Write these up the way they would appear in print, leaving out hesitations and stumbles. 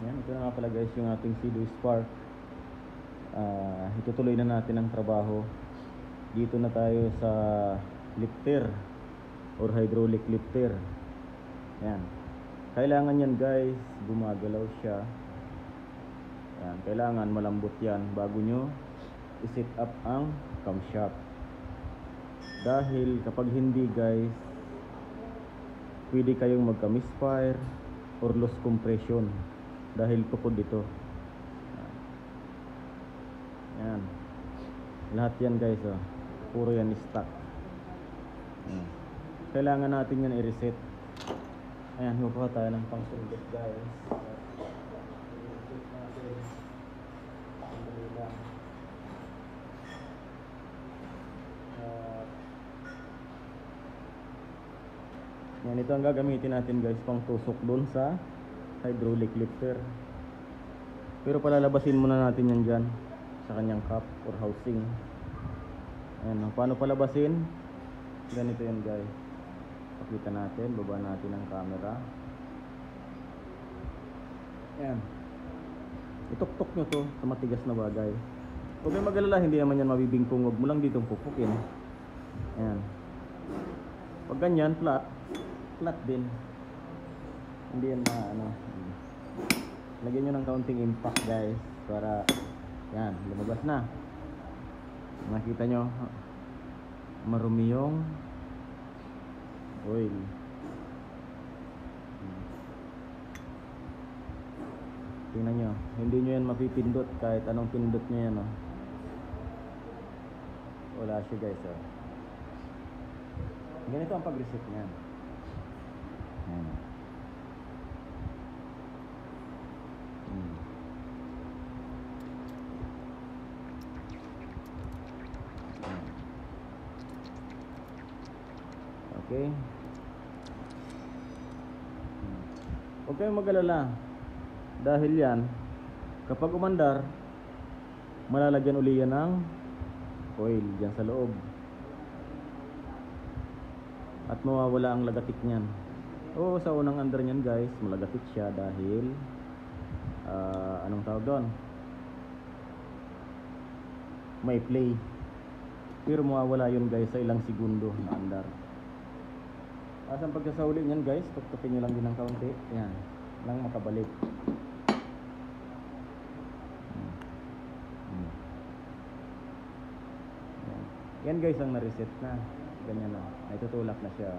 Yan, ito na nga pala guys yung ating Sea-Doo Spark. Itutuloy na natin ang trabaho. Dito na tayo sa lifter or hydraulic lifter. Yan. Kailangan yan guys, gumagalaw siya. Yan, kailangan malambot yan bago nyo i-set up ang camshaft. Dahil kapag hindi guys, pwede kayong magka-misfire or loss compression dahil tukod ito. Yan. Lahat yan guys, oh. Puro yan stock. Yan. Kailangan natin yan i-reset. Ayan, kukuha tayo ng pang-sundot guys. I-reset natin. Sandali lang. Yan, ito ang gagamitin natin guys, pang tusok dun sa hydraulic lifter. Pero palalabasin muna natin yan dyan sa kanyang cap or housing. Ayan, paano palabasin? Ganito yan guys. Pakita natin, baba natin ang camera. Ayan. Ituktok nyo to sa matigas na bagay. Huwag kayong mag-alala, hindi naman yan mabibingkong. Huwag mo lang ditong pupukin. Ayan. Pag ganyan, flat din. Hindi yan ano. Lagyan nyo ng kaunting impact guys para yan, lumabas na. Nakita nyo marumi yung oil. Tingnan nyo, hindi nyo yan mapipindot kahit anong pindot nyo yan, oh. Wala siya guys, oh. Ganito ang pag-reset nyan. Ayan. Okay. Huwag kayong mag-alala. Dahil yan, kapag umandar, malalagyan uli yan ng oil dyan sa loob. At mawawala ang lagatik nyan. Oo, sa unang andar nyan guys, malagatik siya dahil anong tawag doon? May play. Pero mawawala yun guys sa ilang segundo na andar. Ang pagkasauli nyan guys, tuktukin nyo lang din ng kaunti. Yan, lang makabalik. Yan guys ang na-reset na. Ganyan na, naitutulak na siya.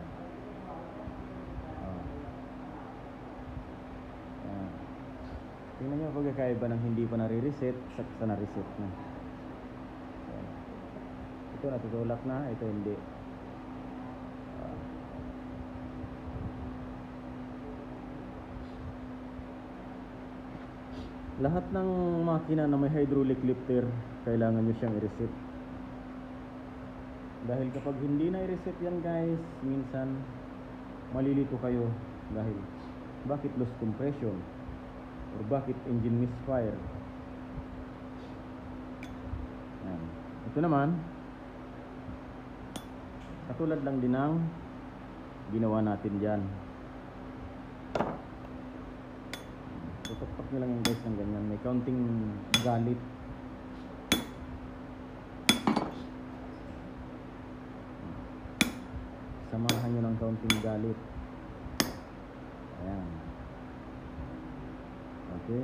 Tingnan nyo pagkakaiba ng hindi pa nare-reset sa na-reset na. Ito natutulak na, ito hindi. Lahat ng makina na may hydraulic lifter, kailangan nyo siyang i-reset. Dahil kapag hindi na i-reset yan guys, minsan malilito kayo. Dahil bakit loss compression? Or bakit engine misfire? Yan. Ito naman, katulad lang din ng ginawa natin dyan. Tutok nyo lang yung guys ng ganyan. May counting galit. Samahan nyo ng counting galit. Ayan. Okay.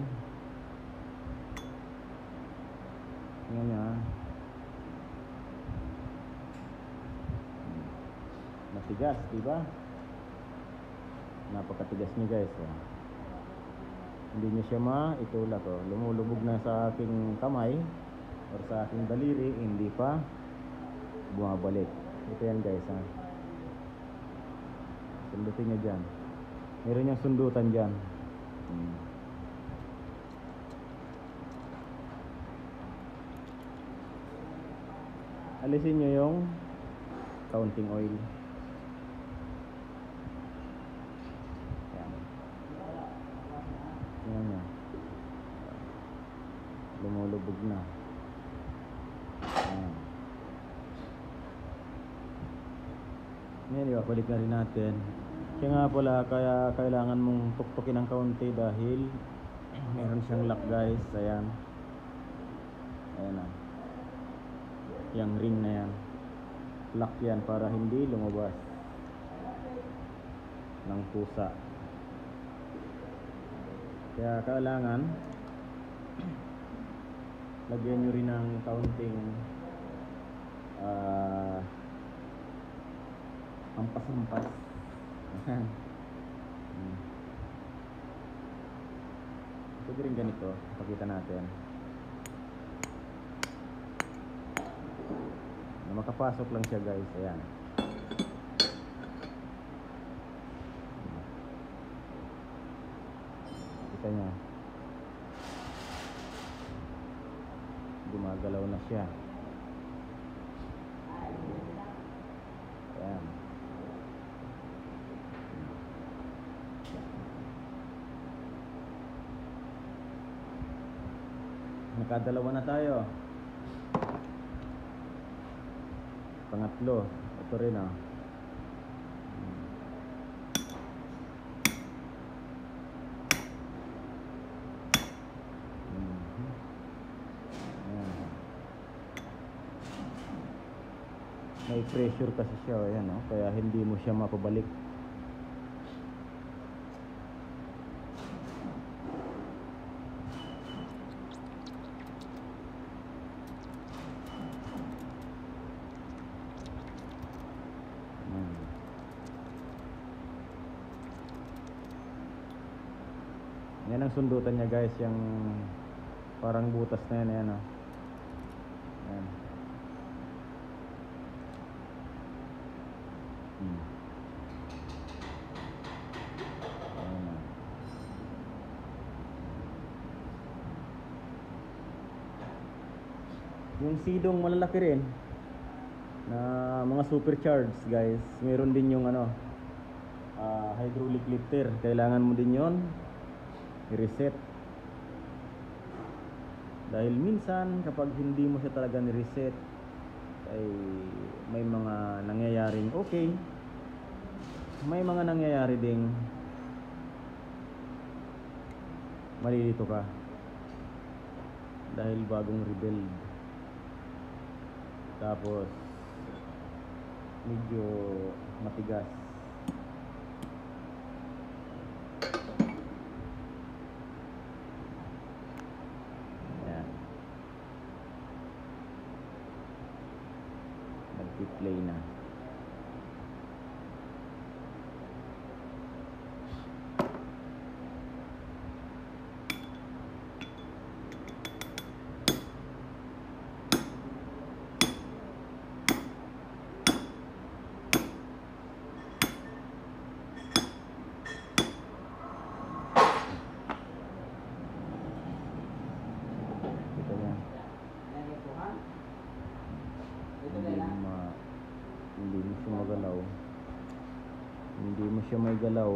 Tingnan nyo ha. Matigas, diba? Napakatigas nyo guys. Hindi nyo siya maitulak. Lumulubog na sa aking kamay or sa aking daliri, hindi pa bumabalik. Ito yan guys ha. Sundutin nyo dyan. Meron yung sundutan dyan. Alisin nyo yung counting oil. Yan na. Lumulubog na. Ayan. Ngayon, ibabalik na rin natin. Kaya nga pala, kaya kailangan mong tuktukin ng kaunti dahil siyang lock guys. Ayan. Ayan na. Yung ring na yan. Lock yan para hindi lumabas ng pusa. Kaya kailangan lagyan nyo rin ng kaunting hampas-hampas. Pwede rin ganito, pakita natin na makapasok lang siya guys. Ayan. Kita nyo, gumagalaw na siya. Ayan. Nakadalawa na tayo. Pangatlo, ito rin ah. May pressure kasi siya, ayan oh, kaya hindi mo siya mapabalik. Yan ang sundutan niya guys, yung parang butas na yan, ayan oh. Ayan. Yung sidong malalaki rin na mga supercharged guys, meron din yung ano, hydraulic lifter. Kailangan mo din yon i-reset, dahil minsan kapag hindi mo siya talaga ni-reset ay may mga nangyayaring okay, may mga nangyayari ding malilito ka dahil bagong rebuild, tapos medyo matigas. Ayan, nag-play na. Hindi mo siya magalaw, hindi mo siya may galaw.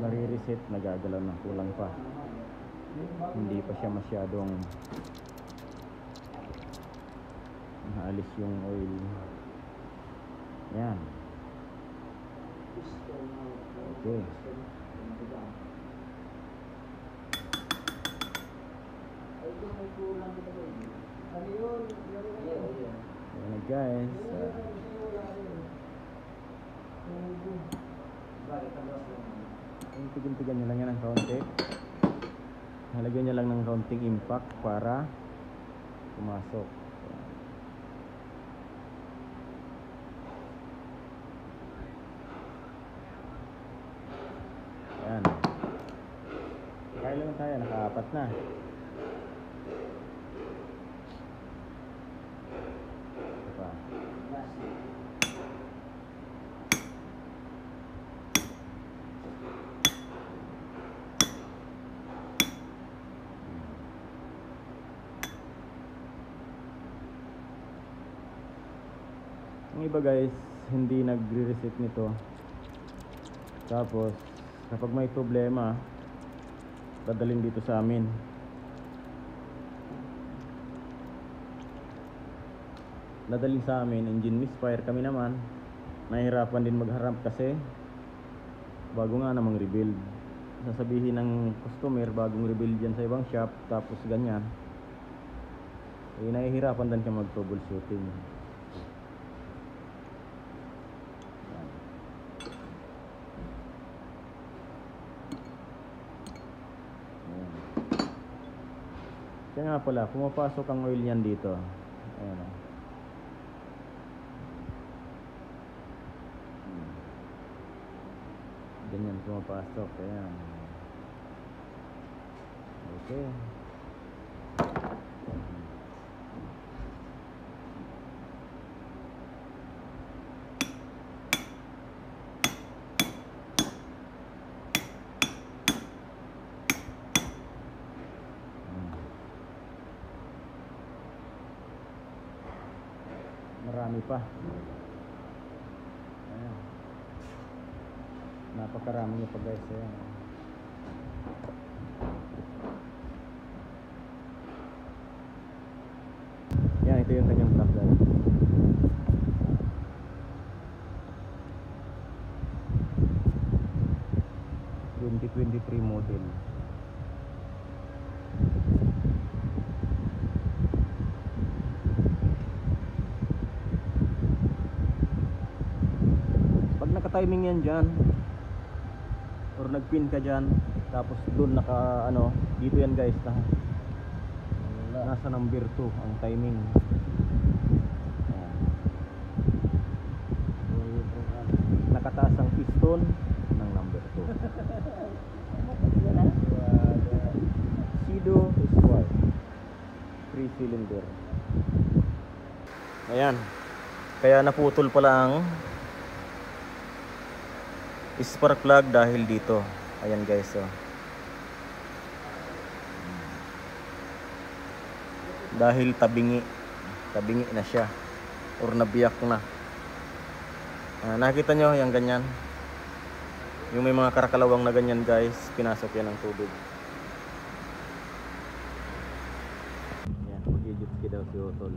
Nare-reset, nagagalaw na, kulang pa, hindi pa siya masyadong naalis yung oil. Yan. Okay. Ayan na guys. Tigan-tigan nyo lang yan ng kaunti. Halagyan nyo lang ng kaunting impact para pumasok. Ayan. Kaya lang tayo, naka-apat na. Ito pa. Ang iba guys, hindi nagre-reset nito. Tapos kapag may problema, dadalhin dito sa amin. nadali sa amin, engine misfire. Kami naman nahihirapan din magharap kasi bago nga namang rebuild. Sasabihin ng customer bagong rebuild yan sa ibang shop, tapos ganyan, eh nahihirapan din siya mag troubleshooting. Kaya nga pala, pumapasok ang oil niyan dito. Ayan o. Ganyan pumapasok. Ayan. Okay. Marami pa. Ayan. Napakarami niya pa guys. Ayan. Yan, ito yung kanyang block guys. ...2023 model. Timing yan dyan or nagpin ka dyan, tapos doon naka ano, dito yan guys nasa number 2 ang timing. Nakataas ang piston ng number 2. Sido is why 3 cylinder. Ayan, kaya naputol pala ang spark plug dahil dito. Ayan guys, oh. Dahil tabingi na siya or nabiyak na. Nakita nyo yung ganyan, yung may mga karakalawang na ganyan guys, pinasok yan ng tubig. Ayan, mag-ejitski daw si Otol.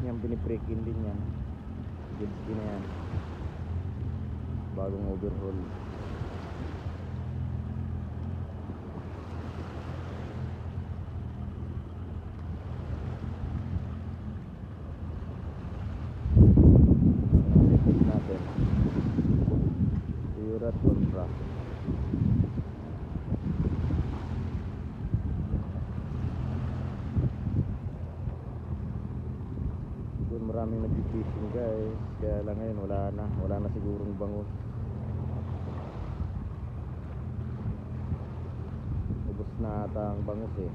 Yan, binibreak-in din yan. Ejitski na yan, bagong overhaul. Check natin Urat Contra. Maraming nag-fishing guys, kaya lang ngayon wala na sigurong bangus. Ubos na ata ang bangus eh.